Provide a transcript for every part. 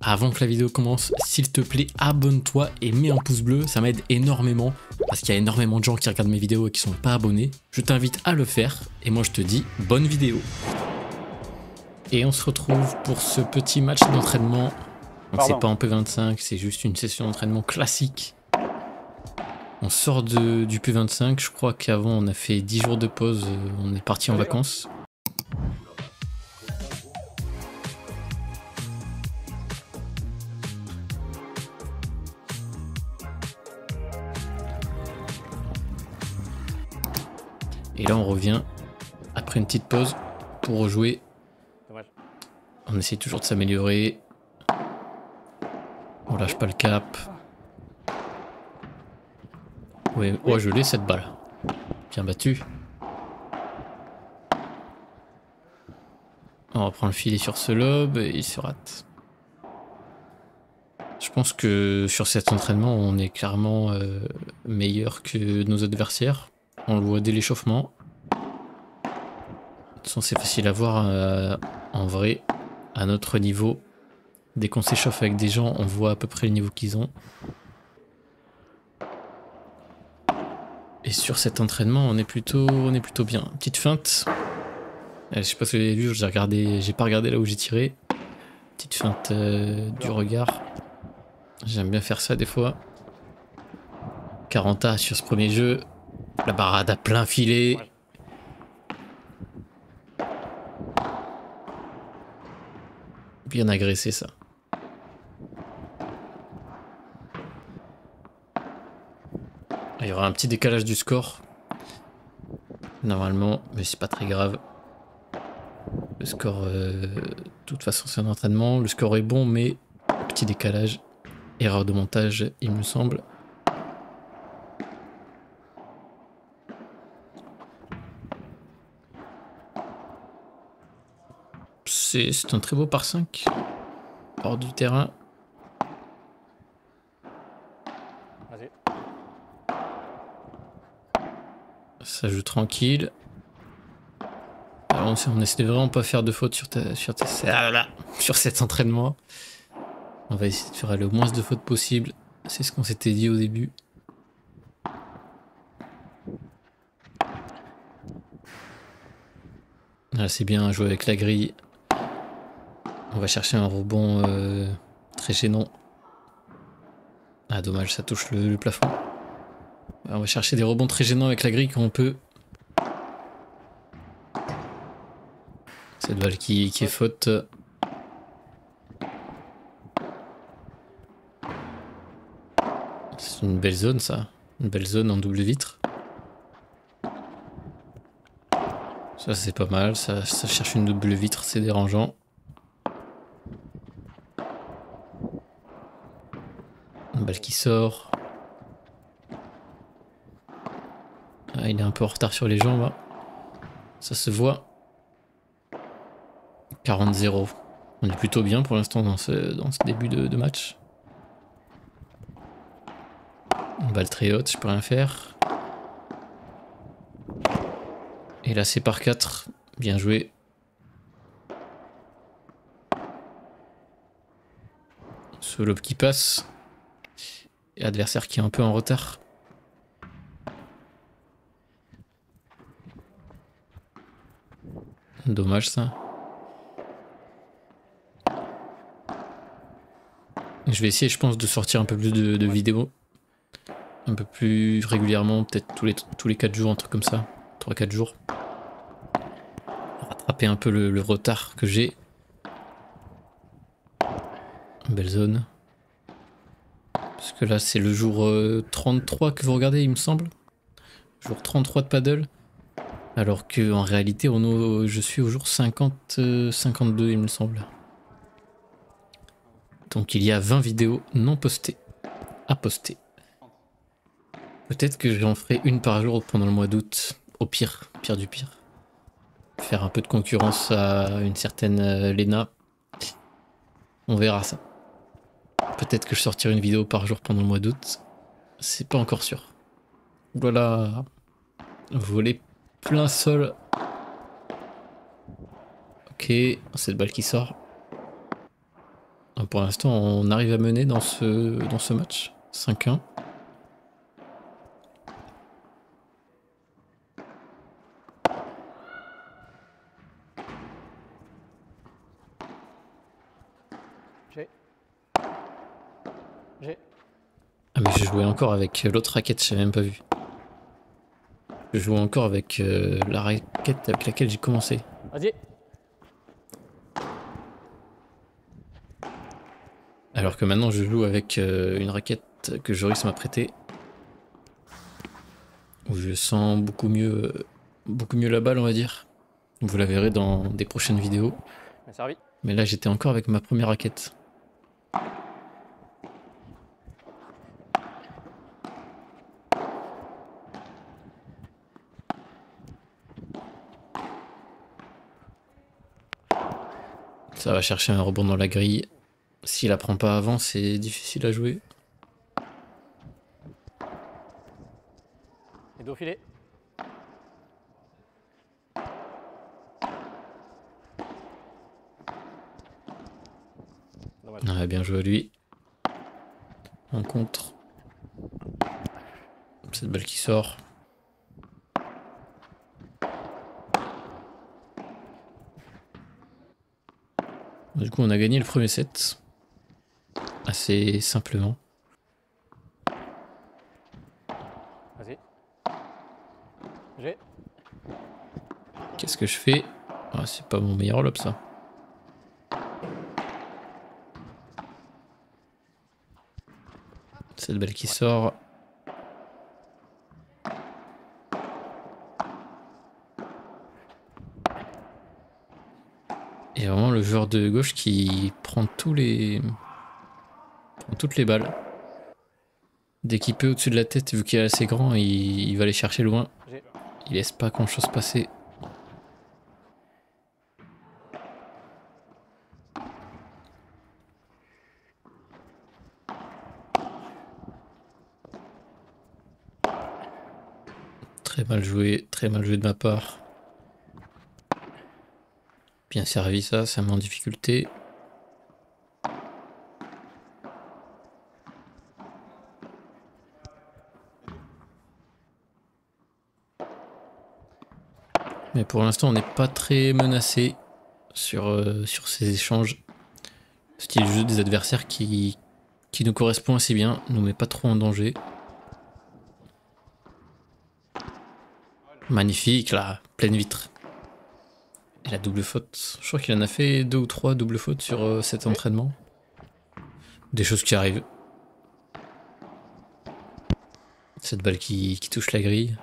avant que la vidéo commence, s'il te plaît, abonne-toi et mets un pouce bleu, ça m'aide énormément parce qu'il y a énormément de gens qui regardent mes vidéos et qui sont pas abonnés. Je t'invite à le faire et moi je te dis bonne vidéo. Et on se retrouve pour ce petit match d'entraînement. Donc c'est pas en P25, c'est juste une session d'entraînement classique. On sort du P25, je crois qu'avant on a fait 10 jours de pause, on est parti en vacances. Et là on revient après une petite pause pour rejouer. On essaie toujours de s'améliorer. On lâche pas le cap. Ouais, oh, je l'ai cette balle. Bien battu. On reprend le filet sur ce lob et il se rate. Je pense que sur cet entraînement on est clairement meilleur que nos adversaires. On le voit dès l'échauffement. De toute façon c'est facile à voir en vrai. À notre niveau, dès qu'on s'échauffe avec des gens, on voit à peu près le niveau qu'ils ont. Et sur cet entraînement, on est plutôt bien. Petite feinte. Je sais pas si vous avez vu, j'ai pas regardé là où j'ai tiré. Petite feinte du regard. J'aime bien faire ça des fois. 40A sur ce premier jeu. La barrade à plein filet. Bien agressé ça. Il y aura un petit décalage du score. Normalement, mais c'est pas très grave. Le score, de toute façon c'est un entraînement. Le score est bon, mais petit décalage. Erreur de montage, il me semble. C'est un très beau par 5. Hors du terrain. Ça joue tranquille. Alors on essaie de vraiment pas faire de fautes sur cet entraînement. On va essayer de faire le moins de fautes possible. C'est ce qu'on s'était dit au début. Là c'est bien joué avec la grille. On va chercher un rebond très gênant. Ah dommage, ça touche le plafond. On va chercher des rebonds très gênants avec la grille quand on peut. Cette balle qui est faute. C'est une belle zone ça. Une belle zone en double vitre. Ça c'est pas mal, ça cherche une double vitre, c'est dérangeant. Une balle qui sort. Ah, il est un peu en retard sur les jambes. Hein. Ça se voit. 40-0. On est plutôt bien pour l'instant dans ce début de match. Une balle très haute, je peux rien faire. Et là c'est par 4. Bien joué. Ce lob qui passe. Et adversaire qui est un peu en retard. Dommage ça. Je vais essayer, je pense, de sortir un peu plus de vidéos. Un peu plus régulièrement, peut-être tous les 4 jours, un truc comme ça. 3-4 jours. Rattraper un peu le retard que j'ai. Belle zone. Parce que là, c'est le jour 33 que vous regardez, il me semble. Jour 33 de paddle. Alors qu'en réalité, je suis au jour 52, il me semble. Donc il y a 20 vidéos non postées à poster. Peut-être que j'en ferai une par jour pendant le mois d'août. Au pire du pire. Faire un peu de concurrence à une certaine Lena. On verra ça. Peut-être que je sortirai une vidéo par jour pendant le mois d'août. C'est pas encore sûr. Voilà. Voler plein sol. Ok, cette balle qui sort. Pour l'instant, on arrive à mener dans ce match. 5-1. Ah mais je jouais encore avec l'autre raquette, je même pas vu. Je jouais encore avec la raquette avec laquelle j'ai commencé. Vas-y. Alors que maintenant je joue avec une raquette que Joris m'a prêtée. Où je sens beaucoup mieux la balle, on va dire. Vous la verrez dans des prochaines vidéos. Mais là j'étais encore avec ma première raquette. Ça va chercher un rebond dans la grille. S'il la prend pas avant, c'est difficile à jouer. Et dos filet. Ah, bien joué à lui. En contre. Cette balle qui sort. Du coup, on a gagné le premier set. Assez simplement. Vas-y. J'ai. Qu'est-ce que je fais? Ah, c'est pas mon meilleur lob, ça. Cette balle qui sort. Et vraiment le joueur de gauche qui prend toutes les balles. Dès qu'il peut au-dessus de la tête, vu qu'il est assez grand, il va aller chercher loin. Il laisse pas grand chose passer. Très mal joué de ma part. Bien servi ça met en difficulté. Mais pour l'instant on n'est pas très menacé sur ces échanges. Style jeu des adversaires qui nous correspond assez bien, nous met pas trop en danger. Magnifique là, pleine vitre. Et la double faute, je crois qu'il en a fait 2 ou 3 doubles fautes sur cet entraînement. Des choses qui arrivent. Cette balle qui touche la grille.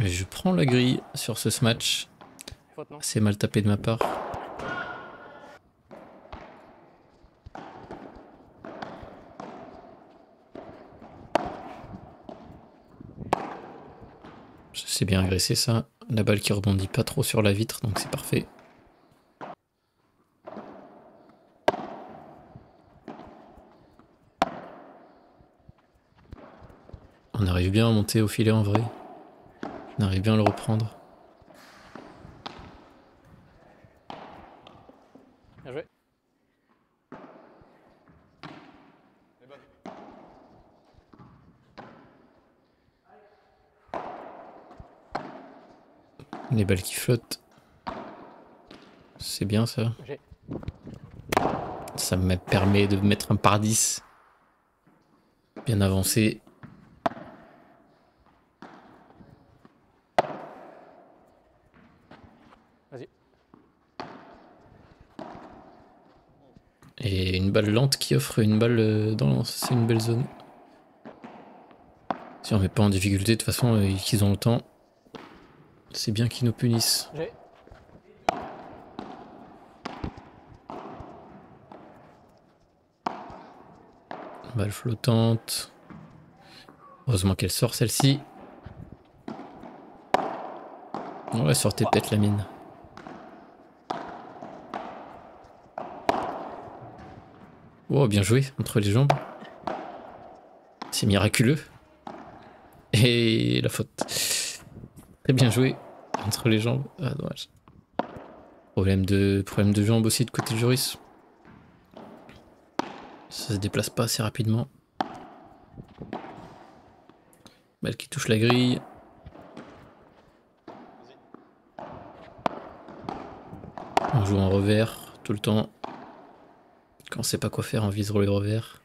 Et je prends la grille sur ce smash. C'est mal tapé de ma part. C'est bien agressé ça. La balle qui rebondit pas trop sur la vitre, donc c'est parfait. On arrive bien à monter au filet en vrai. On arrive bien à le reprendre. Bien joué. Les balles qui flottent. C'est bien ça. Ça me permet de mettre un par 10. Bien avancé. Vas-y. Et une balle lente qui offre une balle dans... C'est une belle zone. Si on met pas en difficulté, de toute façon, qu'ils ont le temps. C'est bien qu'ils nous punissent. Balle flottante. Heureusement qu'elle sort celle-ci. Ouais, sortez peut-être la mine. Oh, bien joué entre les jambes. C'est miraculeux. Et la faute. Très bien joué. Entre les jambes. Ah, dommage. Problème de jambes aussi de côté de Joris. Ça se déplace pas assez rapidement. Balle qui touche la grille. On joue en revers tout le temps. Quand on sait pas quoi faire, on vise le revers.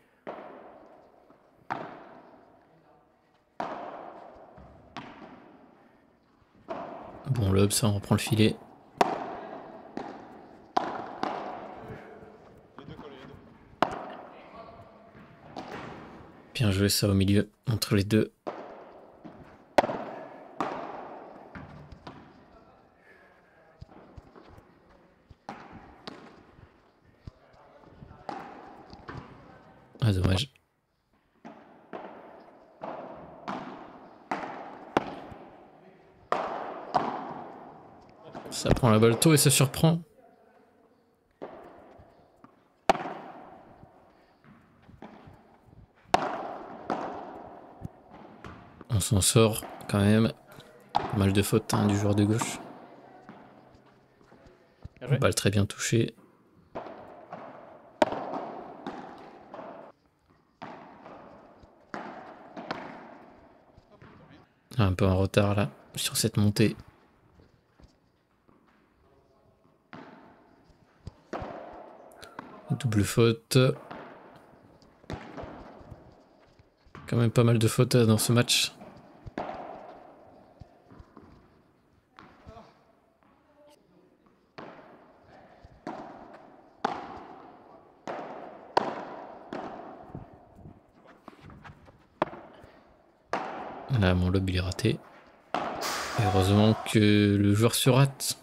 Bon lob, ça on reprend le filet. Bien joué ça au milieu, entre les deux. Ah dommage. Ça prend la balle tôt et ça surprend. On s'en sort quand même. Pas mal de fautes hein, du joueur de gauche. Balle très bien touchée. Un peu en retard là sur cette montée. Double faute. Quand même pas mal de fautes dans ce match. Là, mon lob il est raté. Et heureusement que le joueur se rate.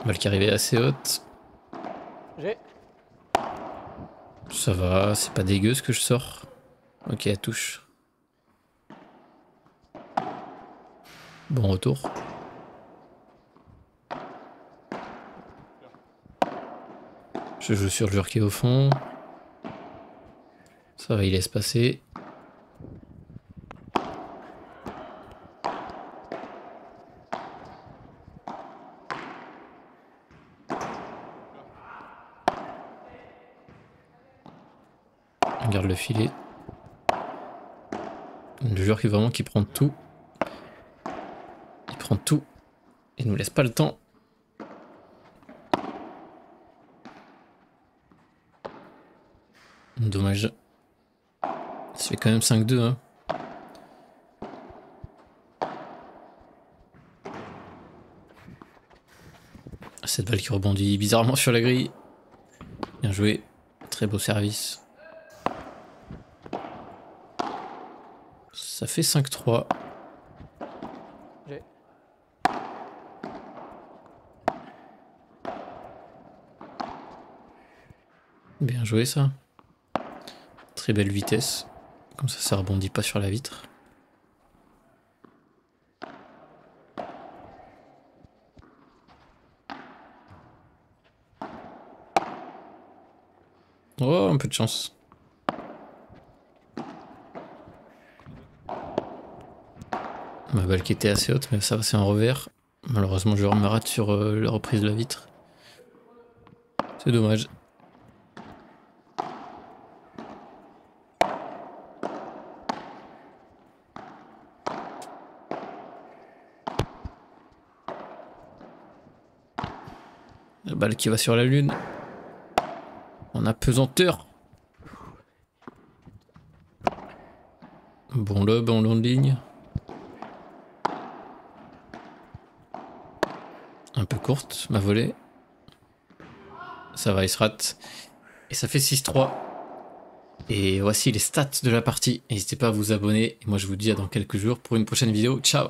Balle qui arrivait assez haute. Ça va, c'est pas dégueu ce que je sors. Ok, elle touche. Bon retour. Je joue sur le joueur qui est au fond. Ça va, il laisse passer. On garde le filet. Le joueur qui prend tout. Il prend tout. Il nous laisse pas le temps. Dommage. Ça fait quand même 5-2 hein. Cette balle qui rebondit bizarrement sur la grille. Bien joué. Très beau service. Ça fait 5-3. Bien joué ça. Très belle vitesse. Comme ça rebondit pas sur la vitre. Oh, un peu de chance. Ma balle qui était assez haute, mais ça va, c'est en revers. Malheureusement, je me rate sur la reprise de la vitre. C'est dommage. La balle qui va sur la lune. En apesanteur. Bon lob en long de ligne. Un peu courte, ma volée. Ça va, il se rate. Et ça fait 6-3. Et voici les stats de la partie. N'hésitez pas à vous abonner. Et moi, je vous dis à dans quelques jours pour une prochaine vidéo. Ciao!